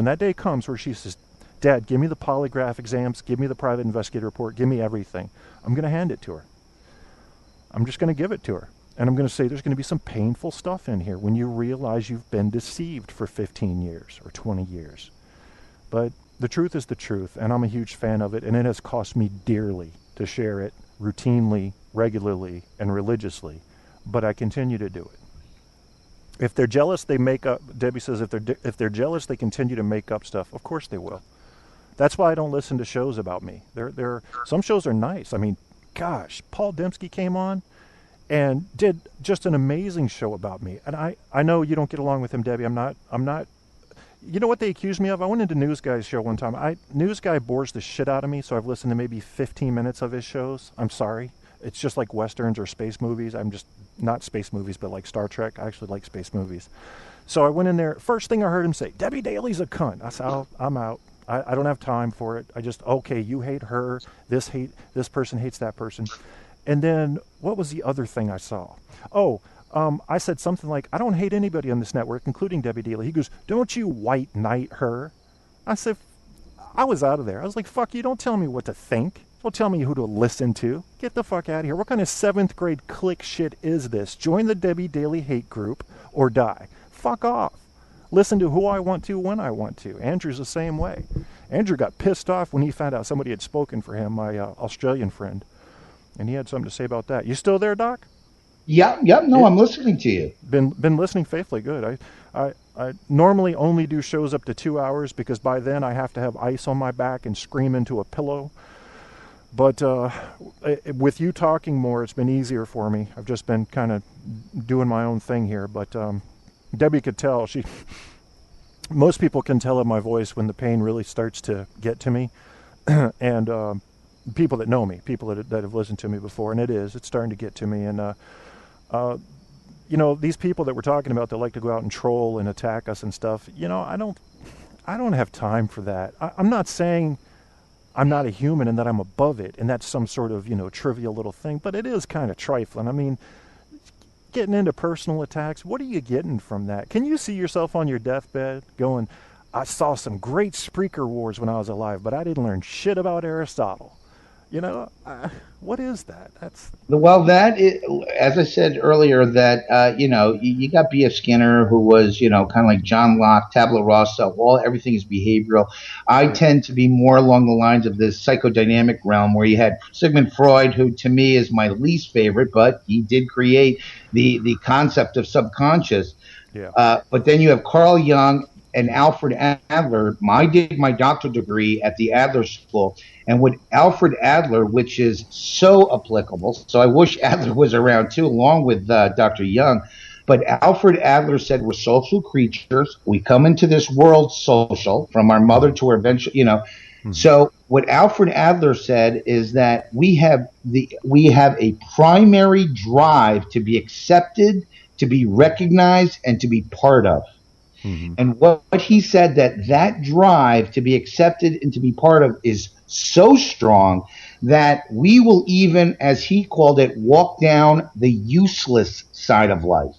when that day comes where she says, Dad, give me the polygraph exams, give me the private investigator report, give me everything, I'm going to hand it to her. I'm just going to give it to her. And I'm going to say there's going to be some painful stuff in here when you realize you've been deceived for 15 years or 20 years. But the truth is the truth, and I'm a huge fan of it, and it has cost me dearly to share it routinely, regularly, and religiously. But I continue to do it. If they're jealous, they make up. Debbie says if they're jealous, they continue to make up stuff. Of course they will. That's why I don't listen to shows about me. Some shows are nice. I mean, gosh, Paul Dembski came on and did just an amazing show about me. And I know you don't get along with him, Debbie. I'm not. You know what they accused me of? I went into News Guy's show one time. News Guy bores the shit out of me, so I've listened to maybe 15 minutes of his shows. I'm sorry. It's just like Westerns or space movies. I'm just not space movies, but like Star Trek. I actually like space movies. So I went in there. First thing I heard him say, Debbie Daly's a cunt. I said, oh, I'm out. I don't have time for it. I just, okay, you hate her. This person hates that person. And then what was the other thing I saw? Oh, I said something like, I don't hate anybody on this network, including Debbie Daly. He goes, don't you white knight her? I said, I was out of there. I was like, fuck you, don't tell me what to think. Don't tell me who to listen to. Get the fuck out of here. What kind of 7th grade clique shit is this? Join the Debbie Daly hate group or die. Fuck off. Listen to who I want to when I want to. Andrew's the same way. Andrew got pissed off when he found out somebody had spoken for him, my Australian friend. And he had something to say about that. You still there, Doc? Yeah. No, I'm listening to you. Been listening faithfully good. I normally only do shows up to 2 hours because by then I have to have ice on my back and scream into a pillow. But with you talking more, it's been easier for me. I've just been kind of doing my own thing here. But Debbie could tell. Most people can tell in my voice when the pain really starts to get to me. And people that know me, people that have listened to me before, and it's starting to get to me. And you know, these people that we're talking about that like to go out and troll and attack us and stuff, you know, I don't have time for that. I'm not saying I'm not a human and that I'm above it and that's some sort of, you know, trivial little thing, but it is kind of trifling. I mean, getting into personal attacks, what are you getting from that? Can you see yourself on your deathbed going, I saw some great Spreaker wars when I was alive, but I didn't learn shit about Aristotle? You know, what is that? Well, that is, as I said earlier, that you know, you got B.F. Skinner, who was, you know, kind of like John Locke, tabula rasa. Everything is behavioral. I tend to be more along the lines of this psychodynamic realm, where you had Sigmund Freud, who to me is my least favorite, but he did create the concept of subconscious. Yeah. But then you have Carl Jung and Alfred Adler. I did my doctoral degree at the Adler School. And with Alfred Adler, which is so applicable, so I wish Adler was around too, along with Dr. Jung. But Alfred Adler said we're social creatures. We come into this world social, from our mother to our eventual, you know. Mm-hmm. So what Alfred Adler said is that we have a primary drive to be accepted, to be recognized, and to be part of. Mm-hmm. And what he said, that drive to be accepted and to be part of is so strong that we will even, as he called it, walk down the useless side of life.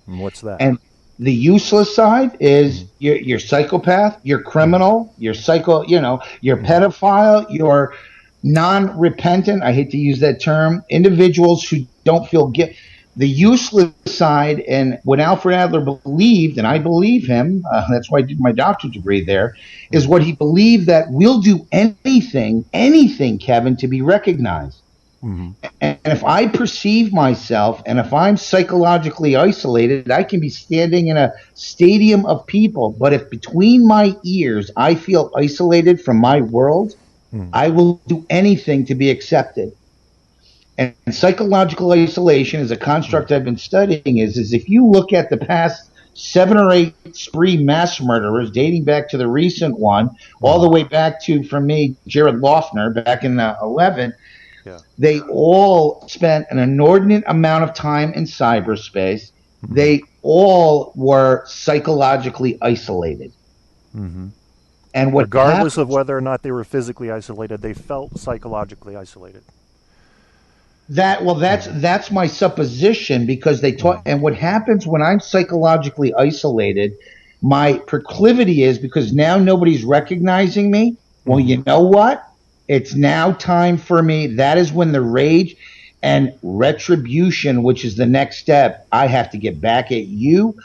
And what's that? And the useless side is your psychopath, your criminal, your psycho, you know, your pedophile, your non-repentant, I hate to use that term, individuals who don't feel guilt. The useless side, and what Alfred Adler believed, and I believe him, that's why I did my doctorate degree there, is what he believed, that we'll do anything, Kevin, to be recognized. Mm-hmm. And if I perceive myself, and if I'm psychologically isolated, I can be standing in a stadium of people, but if between my ears I feel isolated from my world, I will do anything to be accepted. And psychological isolation is a construct I've been studying is if you look at the past 7 or 8 spree mass murderers dating back to the recent one, all the way back to, for me, Jared Loughner back in 11, they all spent an inordinate amount of time in cyberspace. Mm-hmm. They all were psychologically isolated. Mm-hmm. And what regardless of whether or not they were physically isolated, they felt psychologically isolated. That's my supposition, because they taught, and what happens when I'm psychologically isolated, my proclivity is, because now nobody's recognizing me. Well, you know what? It's now time for me. That is when the rage and retribution, which is the next step. I have to get back at you.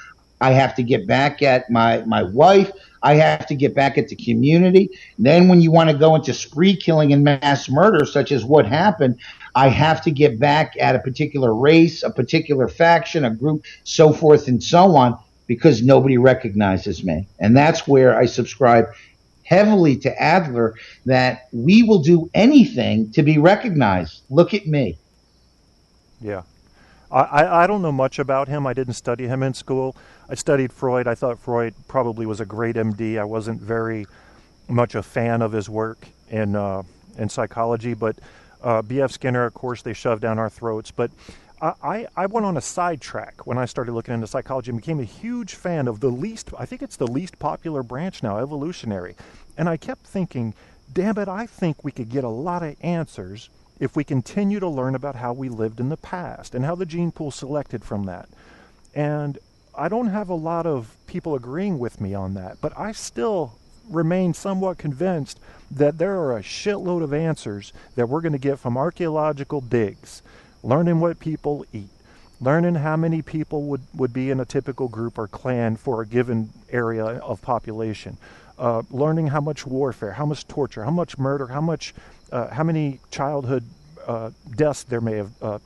I have to get back at my wife. I have to get back at the community. Then when you want to go into spree killing and mass murder, such as what happened, I have to get back at a particular race, a particular faction, a group, so forth and so on, because nobody recognizes me. And that's where I subscribe heavily to Adler, that we will do anything to be recognized. Look at me. Yeah. I don't know much about him. I didn't study him in school. I studied Freud. I thought Freud probably was a great MD. I wasn't very much a fan of his work in psychology, but B.F. Skinner, of course, they shoved down our throats. But I went on a sidetrack when I started looking into psychology and became a huge fan of I think it's the least popular branch now, evolutionary. And I kept thinking, damn it, I think we could get a lot of answers if we continue to learn about how we lived in the past and how the gene pool selected from that. And I don't have a lot of people agreeing with me on that, but I still remain somewhat convinced that there are a shitload of answers that we're going to get from archaeological digs, learning what people eat, learning how many people would be in a typical group or clan for a given area of population, learning how much warfare, how much torture, how much murder, how many childhood deaths there may have,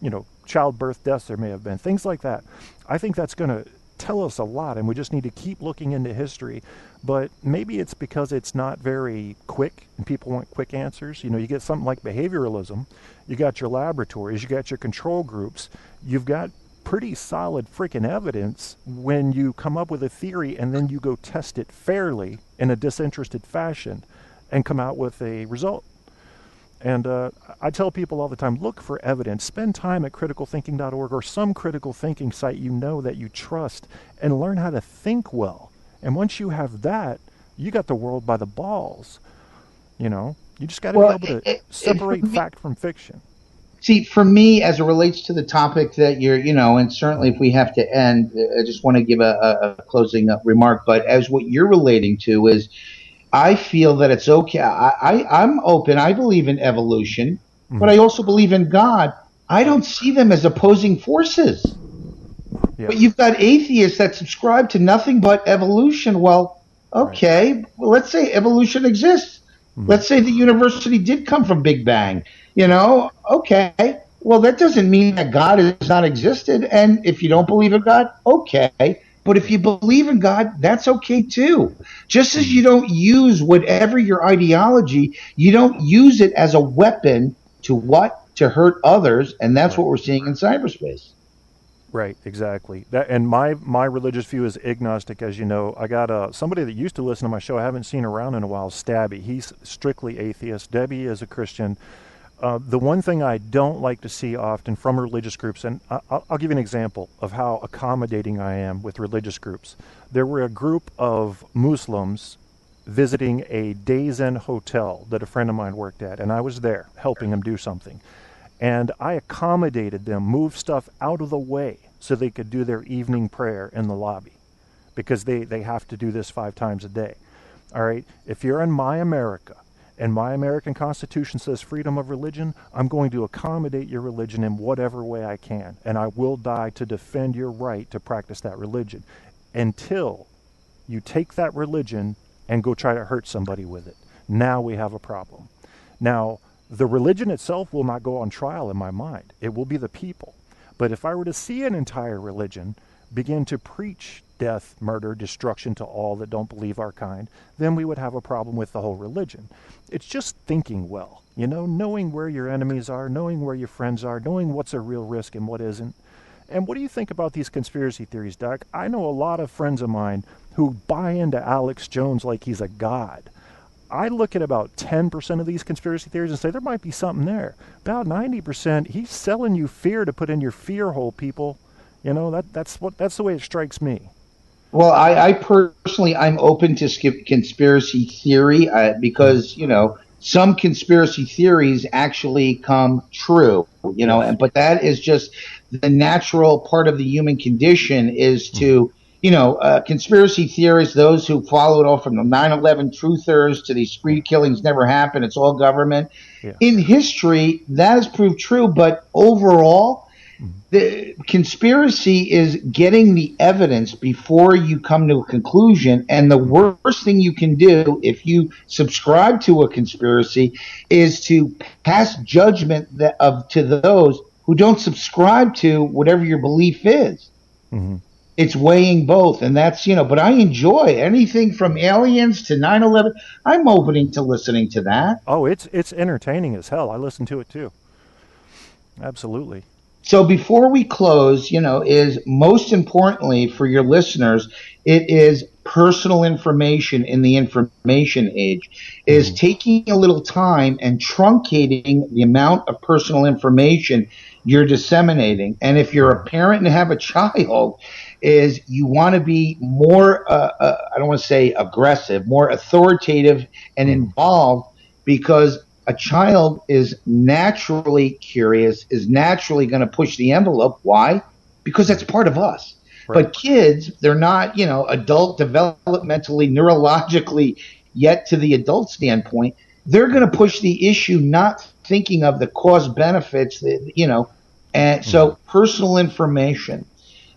childbirth deaths there may have been, things like that. I think that's going to tell us a lot, and we just need to keep looking into history. But maybe it's because it's not very quick and people want quick answers. You get something like behavioralism, you got your laboratories, you got your control groups, you've got pretty solid freaking evidence when you come up with a theory and then you go test it fairly in a disinterested fashion and come out with a result. And I tell people all the time, look for evidence. Spend time at criticalthinking.org or some critical thinking site that you trust, and learn how to think well. And once you have that, you got the world by the balls. You just got to be able to separate fact from fiction. See, for me, as it relates to the topic that you're, and certainly if we have to end, I just want to give a closing remark. But as what you're relating to is, I feel that it's okay. I'm open. I believe in evolution, but I also believe in God. I don't see them as opposing forces. Yeah. But you've got atheists that subscribe to nothing but evolution. Well, okay, right. Well, let's say evolution exists. Let's say the university did come from Big Bang. Okay. Well, that doesn't mean that God has not existed. And if you don't believe in God, okay. But if you believe in God, that's okay too. Just as you don't use whatever your ideology, you don't use it as a weapon to what? To hurt others. And that's what we're seeing in cyberspace. Right, exactly. And my religious view is agnostic, as you know. I got somebody that used to listen to my show, I haven't seen around in a while, Stabby. He's strictly atheist. Debbie is a Christian. The one thing I don't like to see often from religious groups, and I'll give you an example of how accommodating I am with religious groups. There were a group of Muslims visiting a Days Inn hotel that a friend of mine worked at, and I was there helping him do something. And I accommodated them, moved stuff out of the way so they could do their evening prayer in the lobby, because they have to do this 5 times a day. All right? If you're in my America, and my American Constitution says freedom of religion, I'm going to accommodate your religion in whatever way I can, and I will die to defend your right to practice that religion until you take that religion and go try to hurt somebody with it. Now we have a problem. Now, the religion itself will not go on trial in my mind. It will be the people. But if I were to see an entire religion begin to preach death, murder, destruction to all that don't believe our kind, then we would have a problem with the whole religion. It's just thinking well, knowing where your enemies are, knowing where your friends are, knowing what's a real risk and what isn't. And what do you think about these conspiracy theories, Doc? I know a lot of friends of mine who buy into Alex Jones like he's a god. I look at about 10% of these conspiracy theories and say there might be something there. About 90%, he's selling you fear to put in your fear hole, people. That's the way it strikes me. Well, I personally, I'm open to conspiracy theory because, some conspiracy theories actually come true, but that is just the natural part of the human condition is to, conspiracy theorists, those who follow it all from the 9/11 truthers to these street killings never happened, it's all government. Yeah. In history, that has proved true, but overall, the conspiracy is getting the evidence before you come to a conclusion. And the worst thing you can do if you subscribe to a conspiracy is to pass judgment to those who don't subscribe to whatever your belief is. Mm-hmm. It's weighing both, and that's, but I enjoy anything from aliens to 9/11. I'm opening to listening to that. Oh, it's entertaining as hell. I listen to it too. Absolutely. So before we close, is most importantly for your listeners, it is personal information in the information age, is taking a little time and truncating the amount of personal information you're disseminating. And if you're a parent and have a child, is you want to be more, I don't want to say aggressive, more authoritative and involved, because a child is naturally curious, is naturally going to push the envelope. Why? Because that's part of us. Right. But kids, they're not, adult developmentally, neurologically yet to the adult standpoint. They're going to push the issue, not thinking of the cost benefits, and so personal information.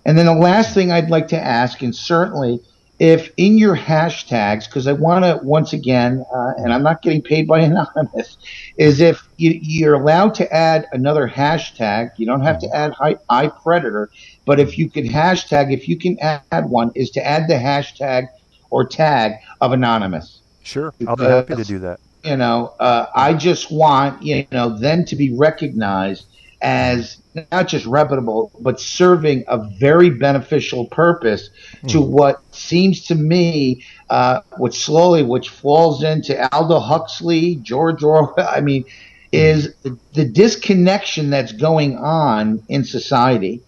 And then the last thing I'd like to ask, and certainly if in your hashtags, because I want to, once again, and I'm not getting paid by Anonymous, is if you're allowed to add another hashtag, you don't have to add iPredator, but if you can add one, is to add the hashtag or tag of Anonymous. Sure, I'll be happy to do that. I just want, them to be recognized as not just reputable, but serving a very beneficial purpose to what seems to me, which falls into Aldous Huxley, George Orwell, is the disconnection that's going on in society.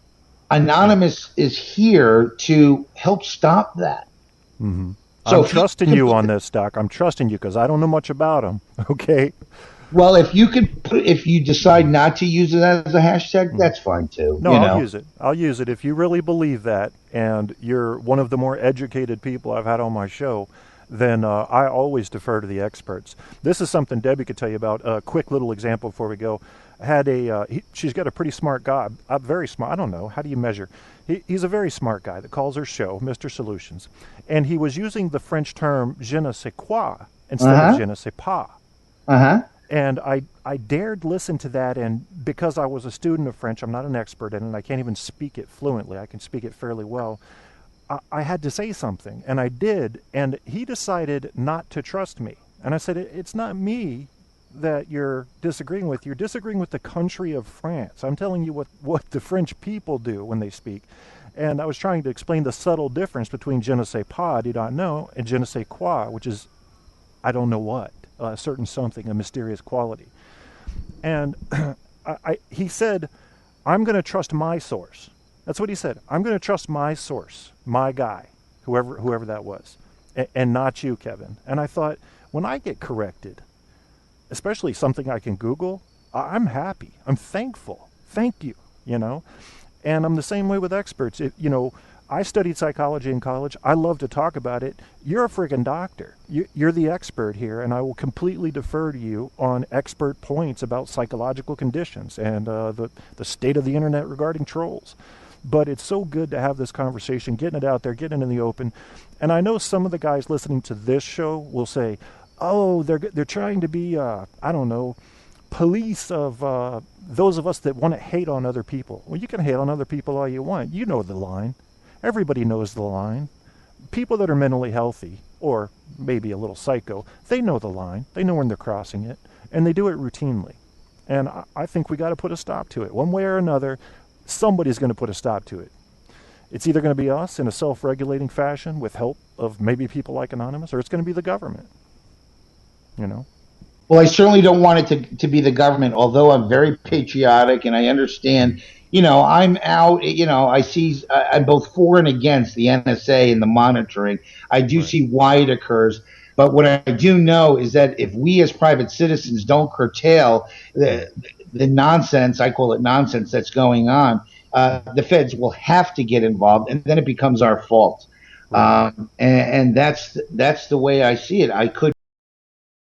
Anonymous is here to help stop that. Mm-hmm. So I'm trusting you on this, Doc. I'm trusting you because I don't know much about them. Okay. Well, if you decide not to use it as a hashtag, that's fine too. No, I'll use it. I'll use it if you really believe that, and you're one of the more educated people I've had on my show. Then I always defer to the experts. This is something Debbie could tell you about. A quick little example before we go. She's got a pretty smart guy, very smart. I don't know, how do you measure? He's a very smart guy that calls her show Mr. Solutions, and he was using the French term je ne sais quoi instead of je ne sais pas. And I dared listen to that, and because I was a student of French, I'm not an expert in it, I can't even speak it fluently. I can speak it fairly well. I had to say something, and I did, and he decided not to trust me. And I said, it's not me that you're disagreeing with. You're disagreeing with the country of France. I'm telling you what the French people do when they speak. And I was trying to explain the subtle difference between je ne sais pas, I do not know, and je ne sais quoi, which is I don't know what, a certain something, a mysterious quality. And he said, I'm going to trust my source. That's what he said. I'm going to trust my source, my guy, whoever that was, and not you, Kevin. And I thought, when I get corrected, especially something I can Google, I'm happy. I'm thankful. Thank you, And I'm the same way with experts. I studied psychology in college. I love to talk about it. You're a friggin' doctor. You're the expert here, and I will completely defer to you on expert points about psychological conditions and the state of the internet regarding trolls. But it's so good to have this conversation, getting it out there, getting it in the open. And I know some of the guys listening to this show will say, oh, they're trying to be, police of those of us that want to hate on other people. Well, you can hate on other people all you want. You know the line. Everybody knows the line. People that are mentally healthy, or maybe a little psycho, they know the line. They know when they're crossing it, and they do it routinely. And I think we got to put a stop to it. One way or another, somebody's going to put a stop to it. It's either going to be us in a self-regulating fashion with help of maybe people like Anonymous, or it's going to be the government. Well, I certainly don't want it to be the government, although I'm very patriotic and I understand, I'm out, I see, I'm both for and against the NSA and the monitoring. I do see why it occurs. But what I do know is that if we as private citizens don't curtail the nonsense, I call it nonsense, that's going on, the feds will have to get involved, and then it becomes our fault. Right. And that's the way I see it. I could